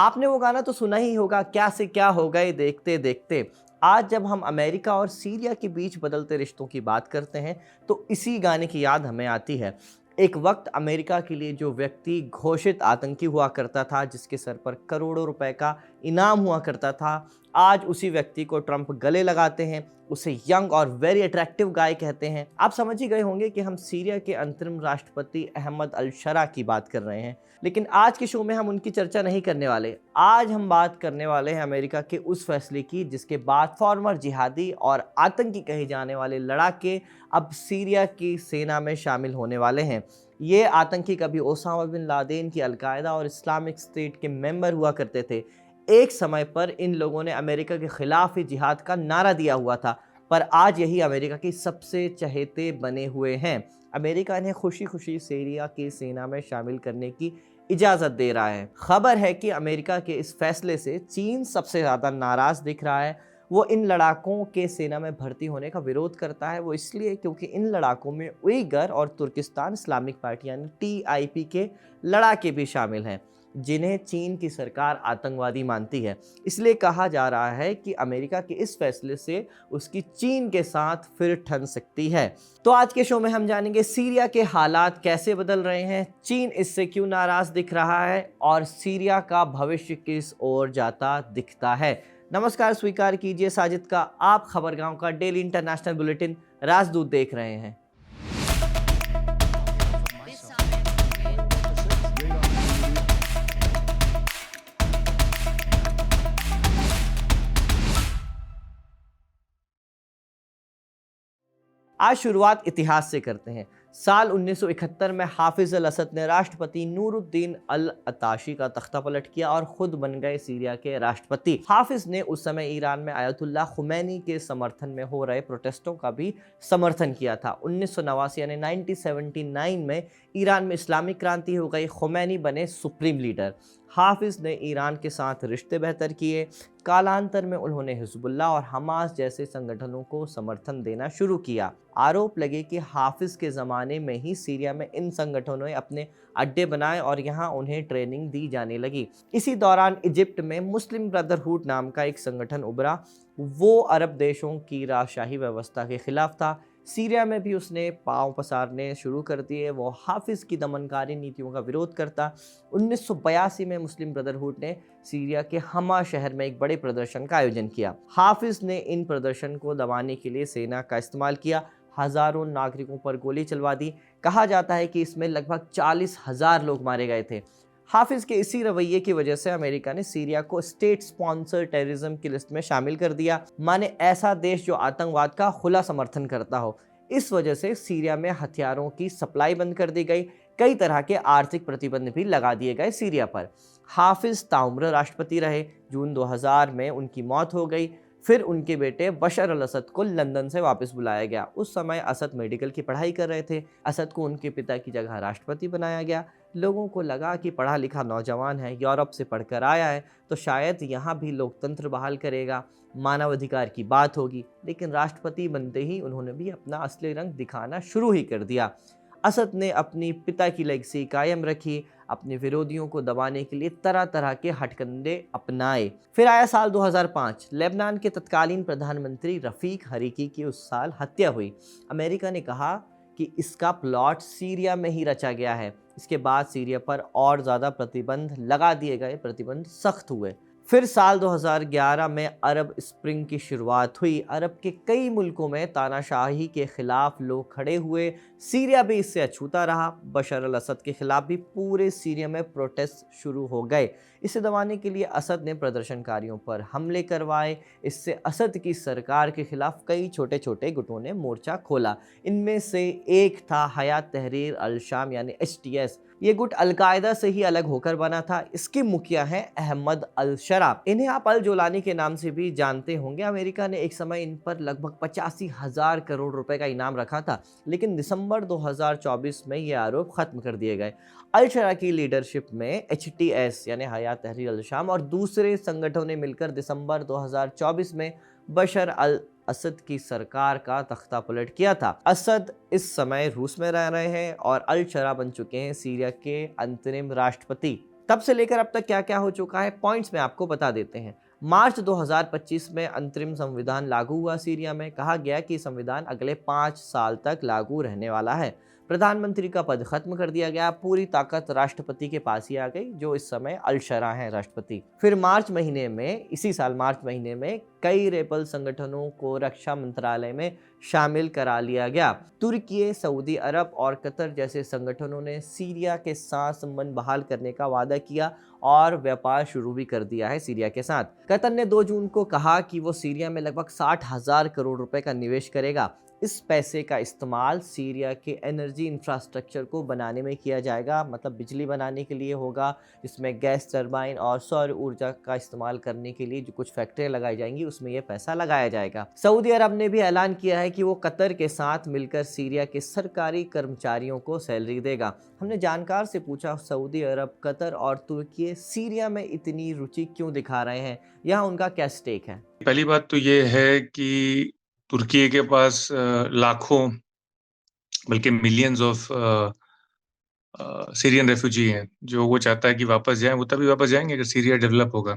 आपने वो गाना तो सुना ही होगा, क्या से क्या हो गए देखते देखते। आज जब हम अमेरिका और सीरिया के बीच बदलते रिश्तों की बात करते हैं तो इसी गाने की याद हमें आती है। एक वक्त अमेरिका के लिए जो व्यक्ति घोषित आतंकी हुआ करता था, जिसके सर पर करोड़ों रुपए का इनाम हुआ करता था, आज उसी व्यक्ति को ट्रंप गले लगाते हैं, उसे यंग और वेरी अट्रैक्टिव गाय कहते हैं। आप समझ ही गए होंगे कि हम सीरिया के अंतरिम राष्ट्रपति अहमद अल शरा की बात कर रहे हैं। लेकिन आज के शो में हम उनकी चर्चा नहीं करने वाले। आज हम बात करने वाले हैं अमेरिका के उस फैसले की जिसके बाद फॉर्मर जिहादी और आतंकी कहे जाने वाले लड़ाके अब सीरिया की सेना में शामिल होने वाले हैं। ये आतंकी कभी ओसामा बिन लादेन की अलकायदा और इस्लामिक स्टेट के मेंबर हुआ करते थे। एक समय पर इन लोगों ने अमेरिका के खिलाफ ही जिहाद का नारा दिया हुआ था, पर आज यही अमेरिका की सबसे चहेते बने हुए हैं। अमेरिका इन्हें खुशी खुशी सीरिया की सेना में शामिल करने की इजाज़त दे रहा है। खबर है कि अमेरिका के इस फैसले से चीन सबसे ज़्यादा नाराज़ दिख रहा है। वो इन लड़ाकों के सेना में भर्ती होने का विरोध करता है। वो इसलिए क्योंकि इन लड़ाकों में उइगर और तुर्किस्तान इस्लामिक पार्टी यानी TIP के लड़ाके भी शामिल हैं, जिन्हें चीन की सरकार आतंकवादी मानती है। इसलिए कहा जा रहा है कि अमेरिका के इस फैसले से उसकी चीन के साथ फिर ठन सकती है। तो आज के शो में हम जानेंगे सीरिया के हालात कैसे बदल रहे हैं, चीन इससे क्यों नाराज दिख रहा है और सीरिया का भविष्य किस ओर जाता दिखता है। नमस्कार, स्वीकार कीजिए साजिद का आप खबरगांव का डेली इंटरनेशनल बुलेटिन राजदूत देख रहे हैं। आज शुरुआत इतिहास से करते हैं। साल 1971 में हाफिज अल असद ने राष्ट्रपति नूरुद्दीन अल अताशी का तख्ता पलट किया और खुद बन गए सीरिया के राष्ट्रपति। हाफिज ने उस समय ईरान में आयतुल्लाह खुमैनी के समर्थन में हो रहे प्रोटेस्टों का भी समर्थन किया था। 1989 यानी 1979 में ईरान में इस्लामिक क्रांति हो गई, खुमैनी बने सुप्रीम लीडर। हाफिज ने ईरान के साथ रिश्ते बेहतर किए। कालांतर में उन्होंने हिजबुल्लाह और हमास जैसे संगठनों को समर्थन देना शुरू किया। आरोप लगे कि हाफिज के ज़माने में ही सीरिया में इन संगठनों ने अपने अड्डे बनाए और यहाँ उन्हें ट्रेनिंग दी जाने लगी। इसी दौरान इजिप्ट में मुस्लिम ब्रदरहुड नाम का एक संगठन उभरा। वो अरब देशों की राजशाही व्यवस्था के खिलाफ था। सीरिया में भी उसने पांव पसारने शुरू कर दिए। वो हाफिज की दमनकारी नीतियों का विरोध करता। 1982 में मुस्लिम ब्रदरहुड ने सीरिया के हमा शहर में एक बड़े प्रदर्शन का आयोजन किया। हाफिज ने इन प्रदर्शन को दबाने के लिए सेना का इस्तेमाल किया। हजारों नागरिकों पर गोली चलवा दी। कहा जाता है कि इसमें लगभग 40,000 लोग मारे गए थे। हाफिज के इसी रवैये की वजह से अमेरिका ने सीरिया को स्टेट स्पॉन्सर टेररिज्म की लिस्ट में शामिल कर दिया, माने ऐसा देश जो आतंकवाद का खुला समर्थन करता हो। इस वजह से सीरिया में हथियारों की सप्लाई बंद कर दी गई। कई तरह के आर्थिक प्रतिबंध भी लगा दिए गए सीरिया पर। हाफिज ताउम्र राष्ट्रपति रहे। जून 2000 में उनकी मौत हो गई। फिर उनके बेटे बशर अल असद को लंदन से वापस बुलाया गया। उस समय असद मेडिकल की पढ़ाई कर रहे थे। असद को उनके पिता की जगह राष्ट्रपति बनाया गया। लोगों को लगा कि पढ़ा लिखा नौजवान है, यूरोप से पढ़कर आया है, तो शायद यहाँ भी लोकतंत्र बहाल करेगा, मानवाधिकार की बात होगी। लेकिन राष्ट्रपति बनते ही उन्होंने भी अपना असली रंग दिखाना शुरू ही कर दिया। असद ने अपनी पिता की लेगेसी कायम रखी। अपने विरोधियों को दबाने के लिए तरह तरह के हथकंडे अपनाए। फिर आया साल 2005। लेबनान के तत्कालीन प्रधानमंत्री रफीक हरीकी की उस साल हत्या हुई। अमेरिका ने कहा कि इसका प्लॉट सीरिया में ही रचा गया है। इसके बाद सीरिया पर और ज़्यादा प्रतिबंध लगा दिए गए, प्रतिबंध सख्त हुए। फिर साल 2011 में अरब स्प्रिंग की शुरुआत हुई। अरब के कई मुल्कों में तानाशाही के खिलाफ लोग खड़े हुए। सीरिया भी इससे अछूता रहा। बशर अल असद के खिलाफ भी पूरे सीरिया में प्रोटेस्ट शुरू हो गए। इसे दबाने के लिए असद ने प्रदर्शनकारियों पर हमले करवाए। इससे असद की सरकार के खिलाफ कई छोटे छोटे गुटों ने मोर्चा खोला। इनमें से एक था हयात तहरीर अल शाम यानी HTS। ये गुट अलकायदा से ही अलग होकर बना था। इसके मुखिया हैं अहमद अल शरा। इन्हें आप अल जोलानी के नाम से भी जानते होंगे। अमेरिका ने एक समय इन पर लगभग 85,000 करोड़ रुपए का इनाम रखा था, लेकिन दिसंबर 2024 में ये आरोप खत्म कर दिए गए। अल शरा की लीडरशिप में HTS यानी हयात तहरीर अल शाम और दूसरे संगठनों ने मिलकर दिसंबर 2024 में बशर अल असद की सरकार का तख्ता पलट किया था। असद इस समय रूस में रह रहे हैं और अल शरा बन चुके हैं सीरिया के अंतरिम राष्ट्रपति। तब से लेकर अब तक क्या क्या हो चुका है, पॉइंट्स में आपको बता देते हैं। मार्च 2025 में अंतरिम संविधान लागू हुआ सीरिया में। कहा गया कि संविधान अगले 5 साल तक लागू रहने वाला है। प्रधानमंत्री का पद खत्म कर दिया गया। पूरी ताकत राष्ट्रपति के पास ही आ गई, जो इस समय अल शरा हैं राष्ट्रपति। फिर मार्च महीने में, इसी साल मार्च महीने में, कई रेबल संगठनों को रक्षा मंत्रालय में शामिल करा लिया गया। तुर्की, सऊदी अरब और कतर जैसे संगठनों ने सीरिया के साथ संबंध बहाल करने का वादा किया और व्यापार शुरू भी कर दिया है सीरिया के साथ। कतर ने 2 जून को कहा कि वो सीरिया में लगभग 60,000 करोड़ रुपए का निवेश करेगा। इस पैसे का इस्तेमाल सीरिया के एनर्जी इंफ्रास्ट्रक्चर को बनाने में किया जाएगा, मतलब बिजली बनाने के लिए होगा, जिसमें गैस टरबाइन और सौर ऊर्जा का इस्तेमाल करने के लिए जो कुछ फैक्ट्रियां लगाई जाएंगी उसमें यह पैसा लगाया जाएगा। सऊदी अरब ने भी ऐलान किया है कि वो कतर के साथ मिलकर सीरिया के सरकारी कर्मचारियों को सैलरी देगा। हमने जानकार से पूछा, सऊदी अरब, कतर और तुर्की सीरिया में इतनी रुचि क्यों दिखा रहे हैं, यहाँ उनका क्या स्टेक है? पहली बात तो ये है कि तुर्की के पास लाखों बल्कि मिलियंस ऑफ सीरियन रेफ्यूजी हैं, जो वो चाहता है कि वापस जाएं। वो तभी वापस जाएंगे अगर सीरिया डेवलप होगा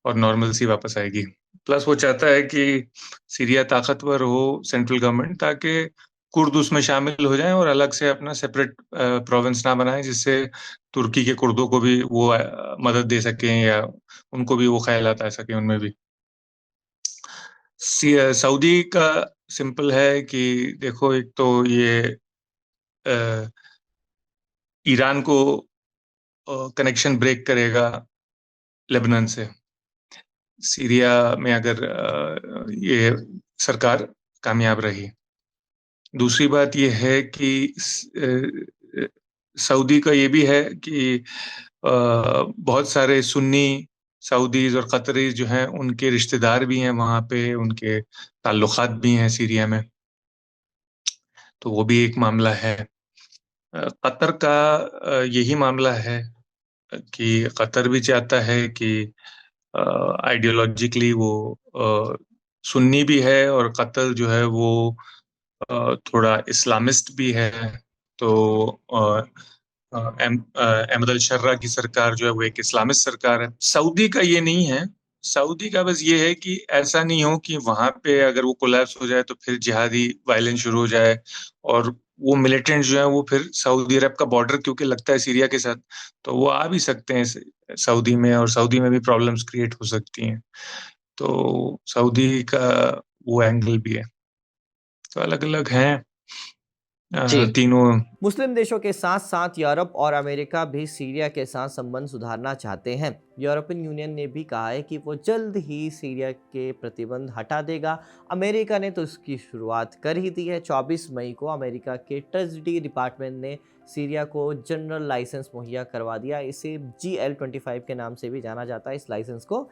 और नॉर्मल सी वापस आएगी। प्लस वो चाहता है कि सीरिया ताकतवर हो, सेंट्रल गवर्नमेंट, ताकि कुर्द उसमें शामिल हो जाएं और अलग से अपना सेपरेट प्रोविंस ना बनाएं, जिससे तुर्की के कुर्दों को भी वो मदद दे सकें या उनको भी वो ख्यालात आ सकें उनमें भी। सऊदी का सिंपल है कि देखो, एक तो ये अ, ईरान को कनेक्शन ब्रेक करेगा लेबनान से, सीरिया में अगर ये सरकार कामयाब रही। दूसरी बात ये है कि सऊदी का ये भी है कि बहुत सारे सुन्नी सऊदीज और कतरीज जो हैं उनके रिश्तेदार भी हैं वहाँ पे, उनके ताल्लुकात भी हैं सीरिया में, तो वो भी एक मामला है। कतर का यही मामला है कि कतर भी चाहता है कि आइडियोलॉजिकली वो सुन्नी भी है और कतर जो है वो थोड़ा इस्लामिस्ट भी है। तो अहमद अल शर्रा की सरकार जो है वो एक इस्लामिस्ट सरकार है। सऊदी का ये नहीं है। सऊदी का बस ये है कि ऐसा नहीं हो कि वहां पे अगर वो कोलैप्स हो जाए तो फिर जिहादी वायलेंस शुरू हो जाए, और वो मिलिटेंट जो है वो फिर सऊदी अरब का बॉर्डर क्योंकि लगता है सीरिया के साथ, तो वो आ भी सकते हैं सऊदी में, और सऊदी में भी प्रॉब्लम्स क्रिएट हो सकती हैं। तो सऊदी का वो एंगल भी है, तो अलग अलग हैं जी। तीनों। मुस्लिम देशों के साथ साथ यूरोप और अमेरिका भी सीरिया के साथ संबंध सुधारना चाहते हैं। यूरोपियन यूनियन ने भी कहा है कि वो जल्द ही सीरिया के प्रतिबंध हटा देगा। अमेरिका ने तो इसकी शुरुआत कर ही दी है। 24 मई को अमेरिका के ट्रेजरी डिपार्टमेंट ने सीरिया को जनरल लाइसेंस मुहैया करवा दिया। इसे GL-25 के नाम से भी जाना जाता है इस लाइसेंस को।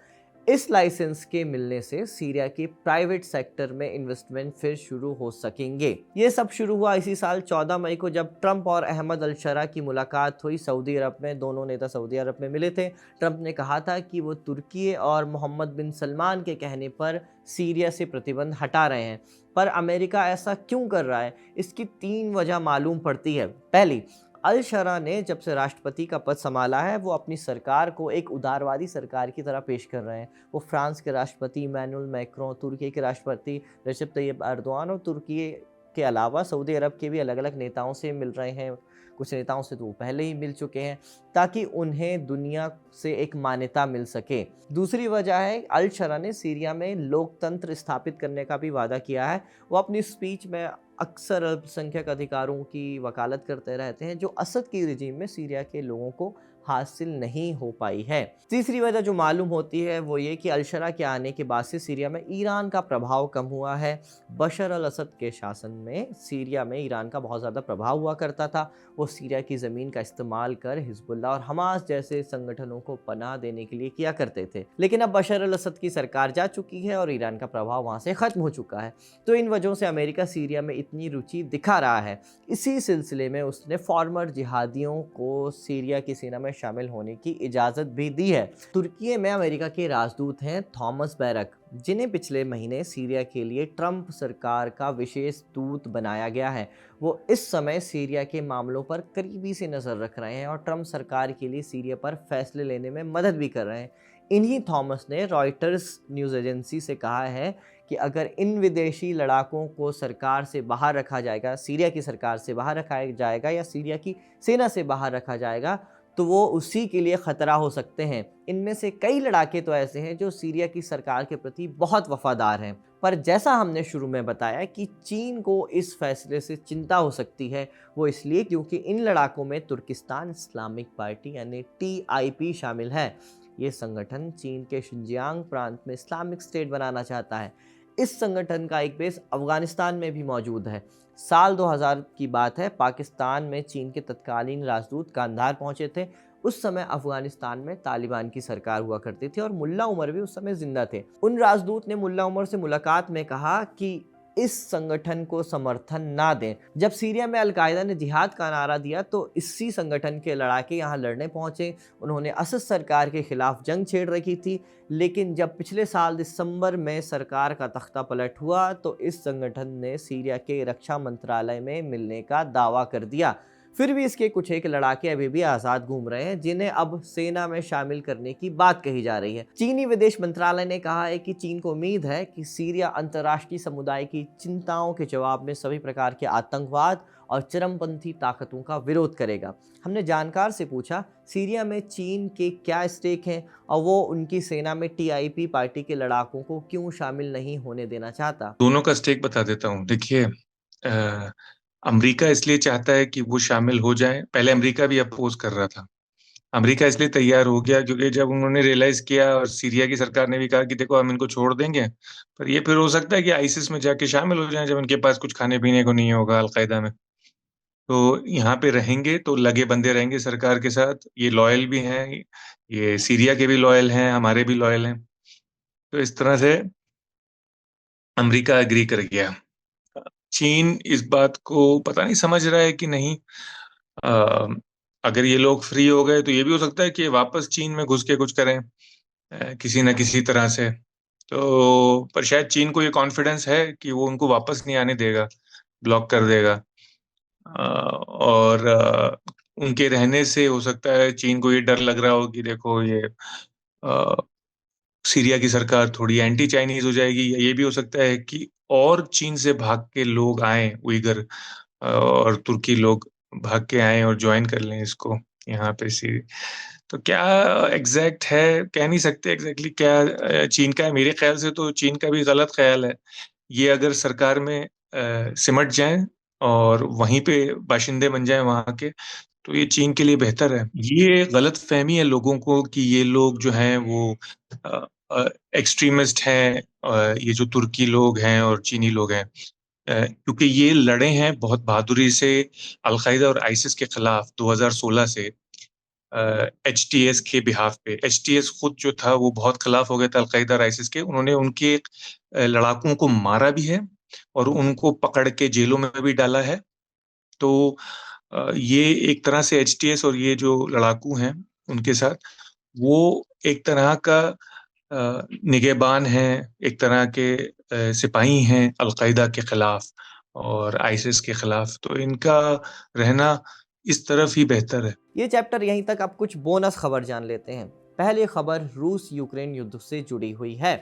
इस लाइसेंस के मिलने से सीरिया के प्राइवेट सेक्टर में इन्वेस्टमेंट फिर शुरू हो सकेंगे। ये सब शुरू हुआ इसी साल 14 मई को, जब ट्रंप और अहमद अल शरा की मुलाकात हुई सऊदी अरब में। दोनों नेता सऊदी अरब में मिले थे। ट्रंप ने कहा था कि वो तुर्की और मोहम्मद बिन सलमान के कहने पर सीरिया से प्रतिबंध हटा रहे हैं। पर अमेरिका ऐसा क्यों कर रहा है, इसकी 3 वजह मालूम पड़ती है। पहली, अल शरा ने जब से राष्ट्रपति का पद संभाला है वो अपनी सरकार को एक उदारवादी सरकार की तरह पेश कर रहे हैं। वो फ्रांस के राष्ट्रपति इमैनुअल मैक्रों, तुर्की के राष्ट्रपति रेसिप तैयब एर्दोआन और तुर्की के अलावा सऊदी अरब के भी अलग अलग नेताओं से मिल रहे हैं। कुछ नेताओं से तो वो पहले ही मिल चुके हैं, ताकि उन्हें दुनिया से एक मान्यता मिल सके। दूसरी वजह है, अल शरा ने सीरिया में लोकतंत्र स्थापित करने का भी वादा किया है। वो अपनी स्पीच में अक्सर अल्पसंख्यक अधिकारों की वकालत करते रहते हैं, जो असद की रिजीम में सीरिया के लोगों को हासिल नहीं हो पाई है। तीसरी वजह जो मालूम होती है वो ये कि अल शरा के आने के बाद से सीरिया में ईरान का प्रभाव कम हुआ है। बशर अल असद के शासन में सीरिया में ईरान का बहुत ज़्यादा प्रभाव हुआ करता था। वो सीरिया की ज़मीन का इस्तेमाल कर हिजबुल्लाह और हमास जैसे संगठनों को पनाह देने के लिए किया करते थे। लेकिन अब बशर अल असद की सरकार जा चुकी है और ईरान का प्रभाव वहाँ से ख़त्म हो चुका है। तो इन वजहों से अमेरिका सीरिया में इतनी रुचि दिखा रहा है। इसी सिलसिले में उसने फॉर्मर जिहादियों को सीरिया की सेना में शामिल होने की इजाज़त भी दी है। तुर्की में अमेरिका के राजदूत हैं थॉमस बैरक, जिन्हें पिछले महीने सीरिया के लिए ट्रंप सरकार का विशेष दूत बनाया गया है। वो इस समय सीरिया के मामलों पर करीबी से नज़र रख रहे हैं और ट्रंप सरकार के लिए सीरिया पर फैसले लेने में मदद भी कर रहे हैं। इन्हीं थॉमस ने रॉयटर्स न्यूज़ एजेंसी से कहा है कि अगर इन विदेशी लड़ाकों को सरकार से बाहर रखा जाएगा, सीरिया की सरकार से बाहर रखा जाएगा या सीरिया की सेना से बाहर रखा जाएगा, तो वो उसी के लिए ख़तरा हो सकते हैं। इनमें से कई लड़ाके तो ऐसे हैं जो सीरिया की सरकार के प्रति बहुत वफादार हैं। पर जैसा हमने शुरू में बताया कि चीन को इस फैसले से चिंता हो सकती है, वो इसलिए क्योंकि इन लड़ाकों में तुर्किस्तान इस्लामिक पार्टी यानी TIP शामिल है। ये संगठन चीन के शिनजियांग प्रांत में इस्लामिक स्टेट बनाना चाहता है। इस संगठन का एक बेस अफगानिस्तान में भी मौजूद है। साल 2000 की बात है, पाकिस्तान में चीन के तत्कालीन राजदूत कांधार पहुंचे थे। उस समय अफगानिस्तान में तालिबान की सरकार हुआ करती थी और मुल्ला उमर भी उस समय जिंदा थे। उन राजदूत ने मुल्ला उमर से मुलाकात में कहा कि इस संगठन को समर्थन ना दें। जब सीरिया में अलकायदा ने जिहाद का नारा दिया तो इसी संगठन के लड़ाके यहाँ लड़ने पहुंचे। उन्होंने असद सरकार के खिलाफ जंग छेड़ रखी थी, लेकिन जब पिछले साल दिसंबर में सरकार का तख्ता पलट हुआ तो इस संगठन ने सीरिया के रक्षा मंत्रालय में मिलने का दावा कर दिया। फिर भी इसके कुछ एक लड़ाके अभी भी आज़ाद घूम रहे हैं, जिन्हें अब सेना में शामिल करने की बात कही जा रही है। चीनी विदेश मंत्रालय ने कहा है कि चीन को उम्मीद है कि सीरिया अंतर्राष्ट्रीय समुदाय की चिंताओं के जवाब में सभी प्रकार के आतंकवाद और चरमपंथी ताकतों का विरोध करेगा। हमने जानकार से पूछा सीरिया में चीन के क्या स्टेक हैं और वो उनकी सेना में TIP पार्टी के लड़ाकों को क्यों शामिल नहीं होने देना चाहता। दोनों का स्टेक बता देता हूँ। देखिए, अमेरिका इसलिए चाहता है कि वो शामिल हो जाए। पहले अमेरिका भी अपोज कर रहा था। अमेरिका इसलिए तैयार हो गया क्योंकि जब उन्होंने रियलाइज किया और सीरिया की सरकार ने भी कहा कि देखो हम इनको छोड़ देंगे, पर ये फिर हो सकता है कि आईसिस में जाके शामिल हो जाएं जब इनके पास कुछ खाने पीने को नहीं होगा अलकायदा में। तो यहाँ पे रहेंगे तो लगे बंदे रहेंगे सरकार के साथ। ये लॉयल भी हैं, ये सीरिया के भी लॉयल हैं, हमारे भी लॉयल हैं। तो इस तरह से अमेरिका एग्री कर गया। चीन इस बात को पता नहीं समझ रहा है कि नहीं। अ, अगर ये लोग फ्री हो गए तो ये भी हो सकता है कि ये वापस चीन में घुस के कुछ करें किसी न किसी तरह से। तो पर शायद चीन को ये कॉन्फिडेंस है कि वो उनको वापस नहीं आने देगा, ब्लॉक कर देगा। और उनके रहने से हो सकता है चीन को ये डर लग रहा हो कि देखो ये सीरिया की सरकार थोड़ी एंटी चाइनीज हो जाएगी। या ये भी हो सकता है कि और चीन से भाग के लोग आए, उइगर और तुर्की लोग भाग के आए और ज्वाइन कर लें इसको यहाँ पे सी। तो क्या एग्जैक्ट है कह नहीं सकते एग्जैक्टली क्या चीन का है। मेरे ख्याल से तो चीन का भी गलत ख्याल है। ये अगर सरकार में सिमट जाएं और वहीं पे बाशिंदे बन जाएं वहां के, तो ये चीन के लिए बेहतर है। ये गलत फहमी है लोगों को कि ये लोग जो हैं वो एक्सट्रीमिस्ट हैं, ये जो तुर्की लोग हैं और चीनी लोग हैं। क्योंकि ये लड़े हैं बहुत बहादुरी से अलकायदा और आईसिस के खिलाफ 2016 से HTS के बिहाफ पे। HTS खुद जो था वो बहुत खिलाफ हो गया था अलकायदा और आईसिस के। उन्होंने उनके लड़ाकों को मारा भी है और उनको पकड़ के जेलों में भी डाला है। तो ये एक तरह से HTS और ये जो लड़ाकू हैं उनके साथ वो एक तरह का निगहबान हैं, एक तरह के सिपाही हैं अलकायदा के खिलाफ और आईसिस के खिलाफ। तो इनका रहना इस तरफ ही बेहतर है। ये चैप्टर यहीं तक। अब कुछ बोनस खबर जान लेते हैं। पहली खबर रूस यूक्रेन युद्ध से जुड़ी हुई है।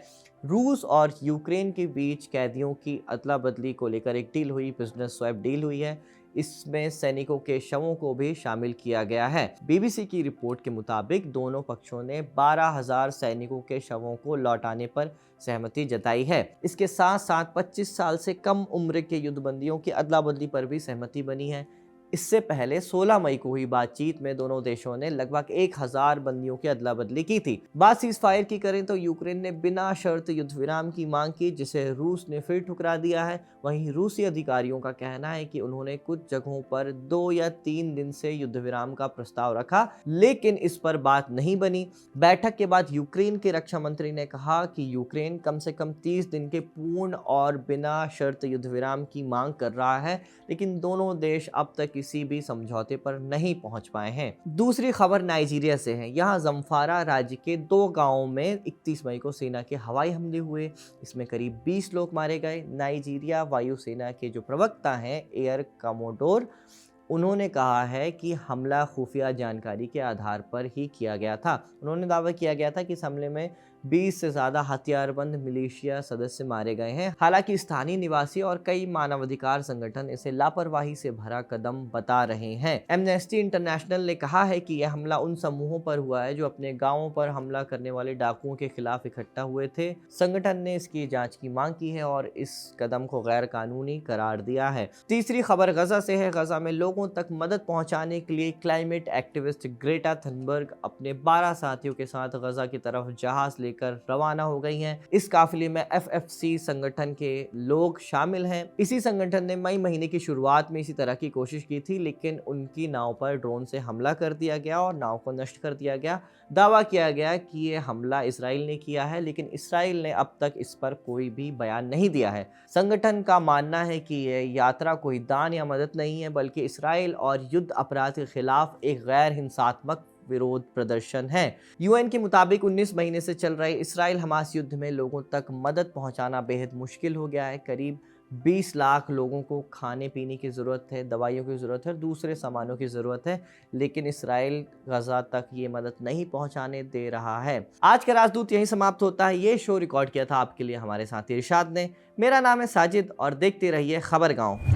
रूस और यूक्रेन के बीच कैदियों की अदला बदली को लेकर एक डील हुई, बिजनेस स्वैप डील हुई है। इसमें सैनिकों के शवों को भी शामिल किया गया है। BBC की रिपोर्ट के मुताबिक दोनों पक्षों ने 12,000 सैनिकों के शवों को लौटाने पर सहमति जताई है। इसके साथ साथ 25 साल से कम उम्र के युद्धबंदियों की अदला बदली पर भी सहमति बनी है। इससे पहले 16 मई को हुई बातचीत में दोनों देशों ने लगभग 1000 बंदियों की अदला बदली की थी। बात सीज फायर की करें तो यूक्रेन ने बिना शर्त युद्ध विराम की मांग की, जिसे रूस ने फिर ठुकरा दिया है। वहीं रूसी अधिकारियों का कहना है कि उन्होंने कुछ जगहों पर 2 या 3 दिन से युद्ध विराम का प्रस्ताव रखा, लेकिन इस पर बात नहीं बनी। बैठक के बाद यूक्रेन के रक्षा मंत्री ने कहा कि यूक्रेन कम से कम 30 दिन के पूर्ण और बिना शर्त युद्ध विराम की मांग कर रहा है, लेकिन दोनों देश अब तक किसी भी समझौते पर नहीं पहुंच पाए हैं। दूसरी खबर नाइजीरिया से है। यहाँ जमफारा राज्य के 2 गांवों में 31 मई को सेना के हवाई हमले हुए। इसमें करीब 20 लोग मारे गए। नाइजीरिया वायुसेना के जो प्रवक्ता हैं एयर कमोडोर, उन्होंने कहा है कि हमला खुफिया जानकारी के आधार पर ही किया गया था। उन्होंने दावा किया गया था कि इस हमले में 20 से ज़्यादा हथियारबंद मिलिशिया सदस्य मारे गए हैं। हालांकि स्थानीय निवासी और कई मानवाधिकार संगठन इसे लापरवाही से भरा कदम बता रहे हैं। एमनेस्टी इंटरनेशनल ने कहा है कि यह हमला उन समूहों पर हुआ है जो अपने गांवों पर हमला करने वाले डाकुओं के खिलाफ इकट्ठा हुए थे। संगठन ने इसकी जांच की मांग की है और इस कदम को गैर कानूनी करार दिया है। तीसरी खबर गजा से है। गजा में लोगों तक मदद पहुंचाने के लिए क्लाइमेट एक्टिविस्ट ग्रेटा थनबर्ग अपने 12 साथियों के साथ गजा की तरफ जहाज लेकर रवाना हो गई हैं। इस काफिले में एफएफसी संगठन के लोग शामिल हैं। इसी संगठन ने मई महीने की शुरुआत में इसी तरह की कोशिश की थी, लेकिन उनकी नाव पर ड्रोन से हमला कर दिया गया और नाव को नष्ट कर दिया गया। दावा किया गया कि ये हमला इसराइल ने किया है, लेकिन इसराइल ने अब तक इस पर कोई भी बयान नहीं दिया है। संगठन का मानना है कि यह यात्रा कोई दान या मदद नहीं है, बल्कि इसराइल और युद्ध अपराध के खिलाफ एक गैर हिंसात्मक विरोध प्रदर्शन है। यूएन के मुताबिक 19 महीने से चल रहे इसराइल हमास युद्ध में लोगों तक मदद पहुंचाना बेहद मुश्किल हो गया है। करीब 20 लाख लोगों को खाने पीने की ज़रूरत है, दवाइयों की ज़रूरत है, दूसरे सामानों की ज़रूरत है, लेकिन इसराइल गजा तक ये मदद नहीं पहुंचाने दे रहा है। आज का राजदूत यहीं समाप्त होता है। ये शो रिकॉर्ड किया था आपके लिए हमारे साथी इरशाद ने। मेरा नाम है साजिद और देखते रहिए खबर गाँव।